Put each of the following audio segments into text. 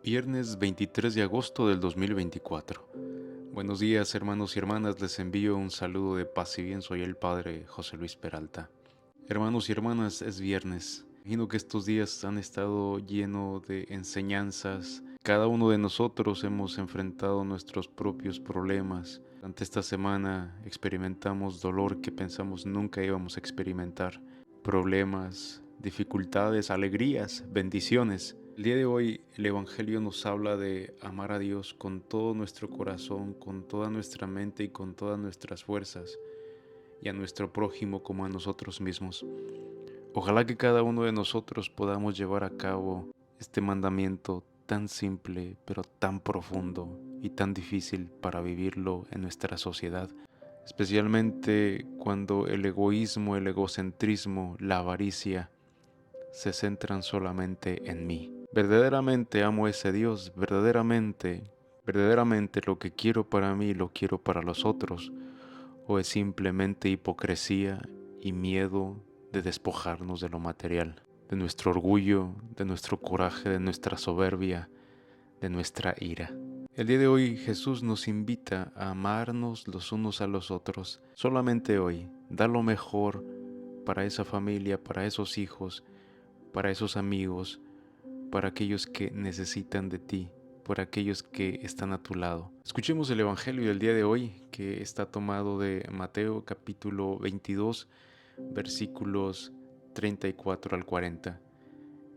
Viernes 23 de agosto del 2024. Buenos días, hermanos y hermanas, les envío un saludo de paz y bien. Soy el Padre José Luis Peralta. Hermanos y hermanas, es viernes. Imagino que estos días han estado llenos de enseñanzas. Cada uno de nosotros hemos enfrentado nuestros propios problemas. Durante esta semana experimentamos dolor que pensamos nunca íbamos a experimentar. Problemas, dificultades, alegrías, bendiciones. El día de hoy el Evangelio nos habla de amar a Dios con todo nuestro corazón, con toda nuestra mente y con todas nuestras fuerzas, y a nuestro prójimo como a nosotros mismos. Ojalá que cada uno de nosotros podamos llevar a cabo este mandamiento tan simple, pero tan profundo y tan difícil para vivirlo en nuestra sociedad, especialmente cuando el egoísmo, el egocentrismo, la avaricia se centran solamente en mí. Verdaderamente amo a ese Dios, verdaderamente lo que quiero para mí lo quiero para los otros, o es simplemente hipocresía y miedo de despojarnos de lo material, de nuestro orgullo, de nuestro coraje, de nuestra soberbia, de nuestra ira. El día de hoy Jesús nos invita a amarnos los unos a los otros. Solamente hoy, da lo mejor para esa familia, para esos hijos, para esos amigos, para aquellos que necesitan de ti, por aquellos que están a tu lado. Escuchemos el Evangelio del día de hoy, que está tomado de Mateo capítulo 22, versículos 34 al 40.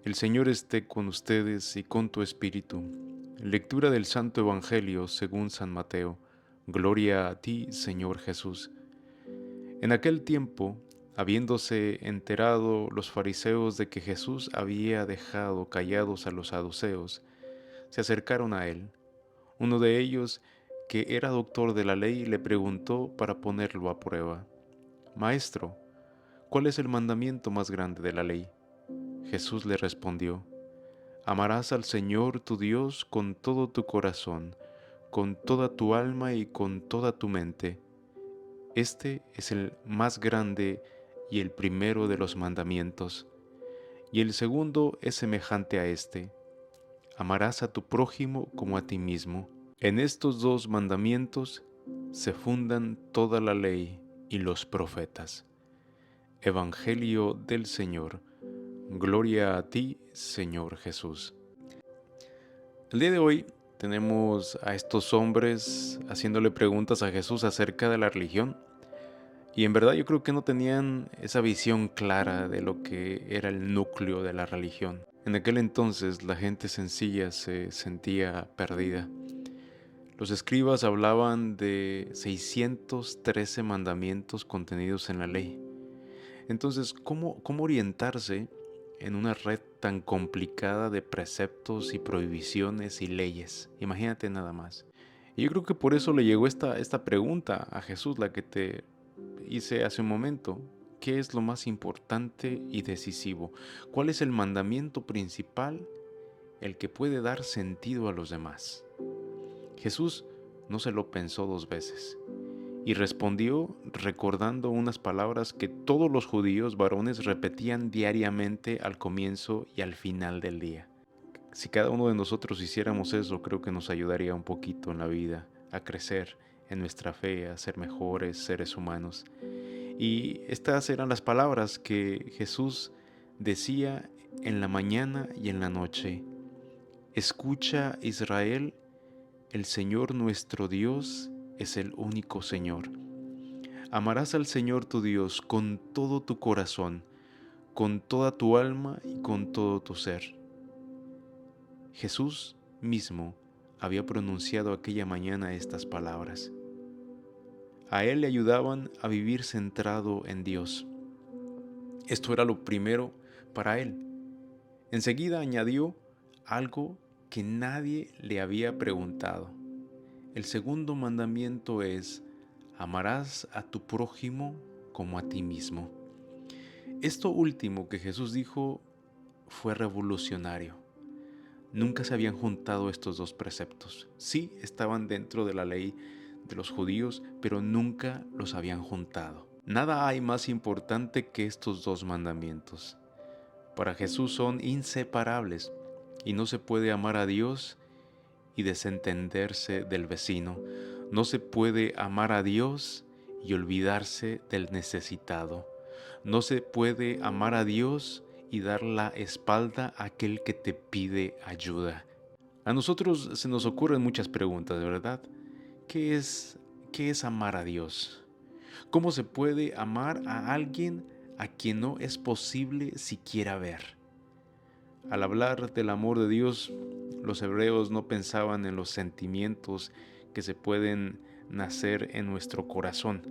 El Señor esté con ustedes y con tu espíritu. Lectura del Santo Evangelio según San Mateo. Gloria a ti, Señor Jesús. En aquel tiempo, habiéndose enterado los fariseos de que Jesús había dejado callados a los saduceos, se acercaron a él. Uno de ellos, que era doctor de la ley, le preguntó para ponerlo a prueba: Maestro, ¿cuál es el mandamiento más grande de la ley? Jesús le respondió: Amarás al Señor tu Dios con todo tu corazón, con toda tu alma y con toda tu mente. Este es el más grande y el primero de los mandamientos. Y el segundo es semejante a este: amarás a tu prójimo como a ti mismo. En estos dos mandamientos se fundan toda la ley y los profetas. Evangelio del Señor. Gloria a ti, Señor Jesús. El día de hoy tenemos a estos hombres haciéndole preguntas a Jesús acerca de la religión. Y en verdad yo creo que no tenían esa visión clara de lo que era el núcleo de la religión. En aquel entonces la gente sencilla se sentía perdida. Los escribas hablaban de 613 mandamientos contenidos en la ley. Entonces, ¿cómo orientarse en una red tan complicada de preceptos y prohibiciones y leyes? Imagínate nada más. Y yo creo que por eso le llegó esta pregunta a Jesús, la que te hice hace un momento. ¿Qué es lo más importante y decisivo? ¿Cuál es el mandamiento principal, el que puede dar sentido a los demás? Jesús no se lo pensó dos veces y respondió recordando unas palabras que todos los judíos varones repetían diariamente al comienzo y al final del día. Si cada uno de nosotros hiciéramos eso, creo que nos ayudaría un poquito en la vida, a crecer en nuestra fe, a ser mejores seres humanos. Y estas eran las palabras que Jesús decía en la mañana y en la noche. Escucha, Israel, el Señor nuestro Dios es el único Señor. Amarás al Señor tu Dios con todo tu corazón, con toda tu alma y con todo tu ser. Jesús mismo había pronunciado aquella mañana estas palabras. A él le ayudaban a vivir centrado en Dios. Esto era lo primero para él. Enseguida añadió algo que nadie le había preguntado. El segundo mandamiento es: amarás a tu prójimo como a ti mismo. Esto último que Jesús dijo fue revolucionario. Nunca se habían juntado estos dos preceptos. Sí, estaban dentro de la ley de los judíos, pero nunca los habían juntado. Nada hay más importante que estos dos mandamientos. Para Jesús son inseparables. Y no se puede amar a Dios y desentenderse del vecino. No se puede amar a Dios y olvidarse del necesitado. No se puede amar a Dios y dar la espalda a aquel que te pide ayuda. A nosotros se nos ocurren muchas preguntas, ¿verdad? ¿Qué es amar a Dios? ¿Cómo se puede amar a alguien a quien no es posible siquiera ver? Al hablar del amor de Dios, los hebreos no pensaban en los sentimientos que se pueden nacer en nuestro corazón.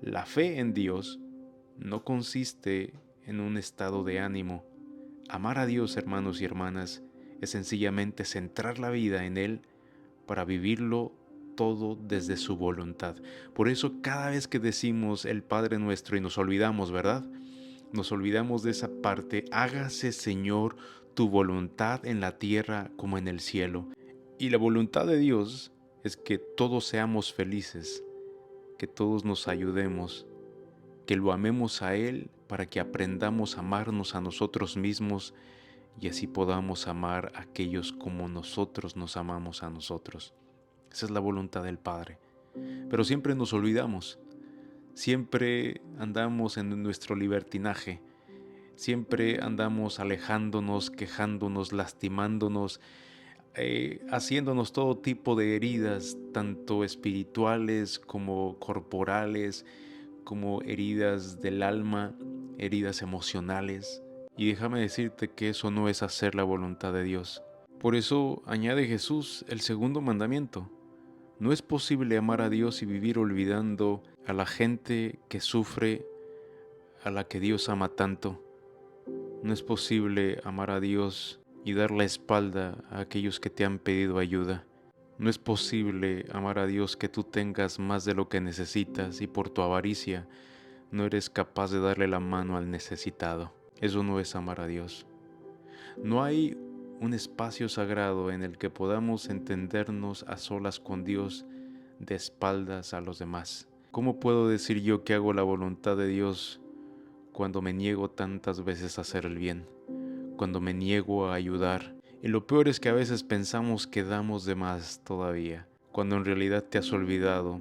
La fe en Dios no consiste en un estado de ánimo. Amar a Dios, hermanos y hermanas, es sencillamente centrar la vida en Él para vivirlo todo desde su voluntad. Por eso cada vez que decimos el Padre Nuestro y nos olvidamos, ¿verdad? Nos olvidamos de esa parte: hágase, Señor, tu voluntad en la tierra como en el cielo. Y la voluntad de Dios es que todos seamos felices, que todos nos ayudemos, que lo amemos a Él para que aprendamos a amarnos a nosotros mismos y así podamos amar a aquellos como nosotros nos amamos a nosotros. Esa es la voluntad del Padre. Pero siempre nos olvidamos, siempre andamos en nuestro libertinaje, siempre andamos alejándonos, quejándonos, lastimándonos, haciéndonos todo tipo de heridas, tanto espirituales como corporales, como heridas del alma, heridas emocionales. Y déjame decirte que eso no es hacer la voluntad de Dios. Por eso añade Jesús el segundo mandamiento: no es posible amar a Dios y vivir olvidando a la gente que sufre, a la que Dios ama tanto. No es posible amar a Dios y dar la espalda a aquellos que te han pedido ayuda. No es posible amar a Dios que tú tengas más de lo que necesitas y por tu avaricia no eres capaz de darle la mano al necesitado. Eso no es amar a Dios. No hay un espacio sagrado en el que podamos entendernos a solas con Dios de espaldas a los demás. ¿Cómo puedo decir yo que hago la voluntad de Dios cuando me niego tantas veces a hacer el bien? Cuando me niego a ayudar. Y lo peor es que a veces pensamos que damos de más todavía, cuando en realidad te has olvidado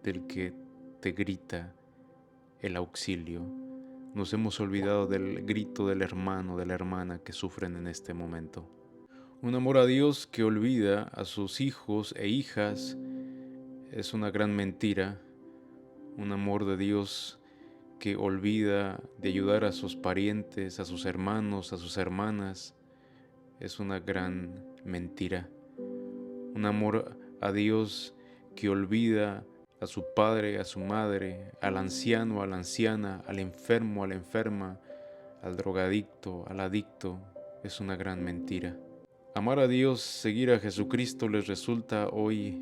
del que te grita el auxilio. Nos hemos olvidado del grito del hermano, de la hermana que sufren en este momento. Un amor a Dios que olvida a sus hijos e hijas es una gran mentira. Un amor de Dios que olvida de ayudar a sus parientes, a sus hermanos, a sus hermanas, es una gran mentira. Un amor a Dios que olvida a su padre, a su madre, al anciano, a la anciana, al enfermo, a la enferma, al drogadicto, al adicto, es una gran mentira. Amar a Dios, seguir a Jesucristo les resulta hoy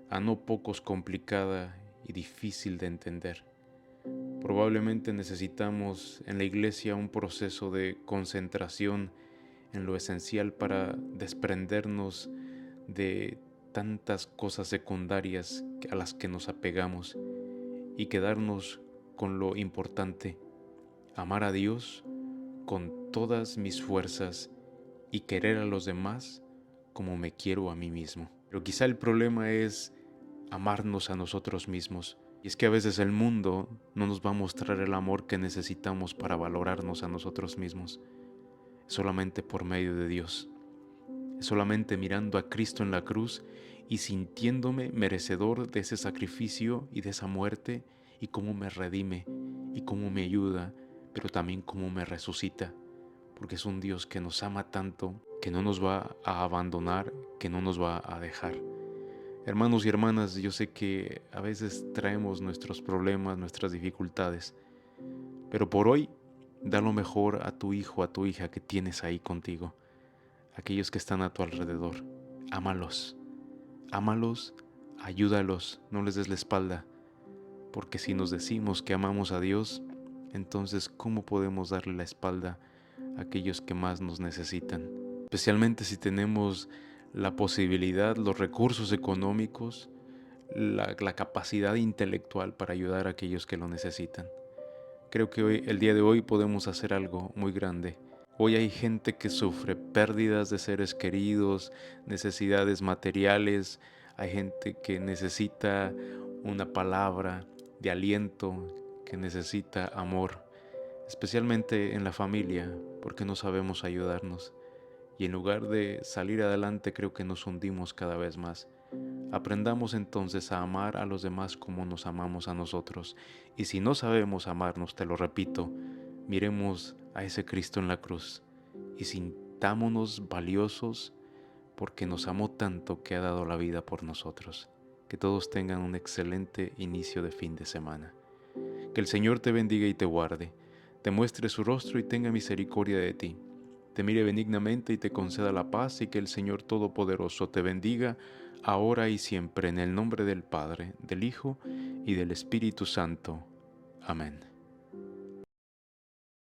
a no pocos complicada y difícil de entender. Probablemente necesitamos en la iglesia un proceso de concentración en lo esencial para desprendernos de tantas cosas secundarias a las que nos apegamos y quedarnos con lo importante: amar a Dios con todas mis fuerzas y querer a los demás como me quiero a mí mismo. Pero quizá el problema es amarnos a nosotros mismos. Y es que a veces el mundo no nos va a mostrar el amor que necesitamos para valorarnos a nosotros mismos. Es solamente por medio de Dios. Es solamente mirando a Cristo en la cruz y sintiéndome merecedor de ese sacrificio y de esa muerte, y cómo me redime y cómo me ayuda, pero también cómo me resucita, porque es un Dios que nos ama tanto, que no nos va a abandonar, que no nos va a dejar. Hermanos y hermanas, yo sé que a veces traemos nuestros problemas, nuestras dificultades, pero por hoy da lo mejor a tu hijo, a tu hija que tienes ahí contigo, aquellos que están a tu alrededor. Ámalos, ámalos, ayúdalos, no les des la espalda, porque si nos decimos que amamos a Dios, entonces ¿cómo podemos darle la espalda a aquellos que más nos necesitan? Especialmente si tenemos la posibilidad, los recursos económicos, la capacidad intelectual para ayudar a aquellos que lo necesitan. Creo que el día de hoy podemos hacer algo muy grande. Hoy hay gente que sufre pérdidas de seres queridos, necesidades materiales, hay gente que necesita una palabra de aliento, que necesita amor, especialmente en la familia, porque no sabemos ayudarnos. Y en lugar de salir adelante, creo que nos hundimos cada vez más. Aprendamos entonces a amar a los demás como nos amamos a nosotros. Y si no sabemos amarnos, te lo repito, miremos a ese Cristo en la cruz y sintámonos valiosos porque nos amó tanto que ha dado la vida por nosotros. Que todos tengan un excelente inicio de fin de semana. Que el Señor te bendiga y te guarde, te muestre su rostro y tenga misericordia de ti, te mire benignamente y te conceda la paz, y que el Señor Todopoderoso te bendiga ahora y siempre, en el nombre del Padre, del Hijo y del Espíritu Santo. Amén.